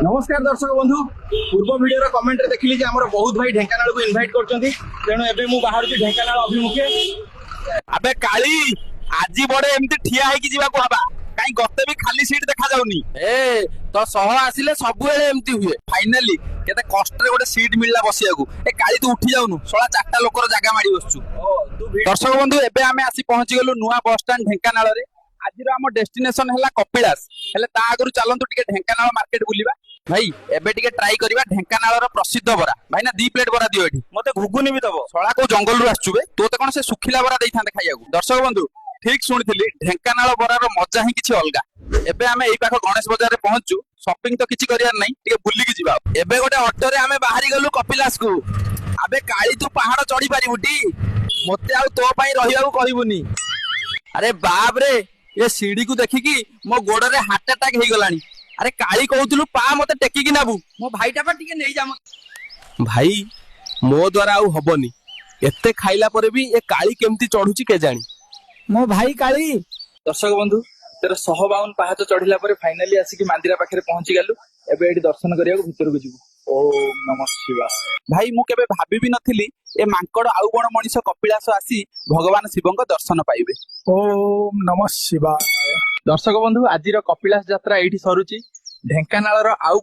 नमस्कार दर्शक बंधु पूर्व वीडियो कमेंट रे देखिली जे हमर बहुत भाई ढेंकानाल को इनवाइट करचंती तेणु एबे मु बाहर छी ढेंकानाल अभिमुखे। अबे काली आजी बड़े एमती ठिया है कि जीवा को हबा काई गते भी खाली सीट देखा जाउनी। ए तो सह आसिले सब बेले एमती हुए। फाइनली केते कष्ट रे गोटे सीट मिलला बसिया को। ए काली तू उठी जाउनु 16 लोकर जागा माडी बसचु। दर्शक बंधु एबे आमे आसी पहुंची गेलु नुआ बस स्टैंड ढेंकानाल रे। आज आम डेस्टिनेशन है कपिलास हेले ता आगु चलतु टिके ढेंकानाल मार्केट बुलिबा। भाई एबे टिके ट्राई करिबा ढेंकानाल प्रसिद्ध बरा। भाई ना 2 प्लेट बरा दियो एठी मते घुगुनी भी दबो। सळा को जंगल रु आछुबे तोते कोन से सुखिला बरा दैथांते खाइयागु। दर्शक बंधु ठीक सुनिथिली ढेंकानाल बरार मजा ही किछि अलगा। एबे आमे एई पाखो गणेश बाजार रे पहुंचू। शॉपिंग तो किछि करियार नै टिके बुल्ली कि जिबा। एबे गोटे ऑटो रे आमे बाहरी गलु कपिलास को। अबे काली तू पहाड़ चढ़ी पारिबुटी मते आ तो पई रहियागु कहिबुनी। अरे बाप रे ये सीढ़ी को देखिकी मो गोड़ रे हार्ट अटैक हे गलानी। अरे काली कहउतलु पा मते टेकी कि नाबू मो भाईटा पर टिके नै जा। भाई मो द्वारा आउ हबनी एते खाइला परे भी ए काली केमती चढ़ुची के जानी मो भाई काली। दर्शक बंधु तेरे 152 पहाच चढ़िला परे फाइनली आसी मंदिर पाखे पहुंची गलु। एबे एठी दर्शन करिया भीतर को जीवु। ओम नमः शिवाय। भाई मु केबे भाबी भी नथिली ए मांकड़ आउ बण मनीष कपिलास आसी भगवान शिवंक दर्शन पाइबे। ओम नमः शिवाय। दर्शक बंधु आज कपिलास यात्रा एठी सरुची। ढेंकानाल आउ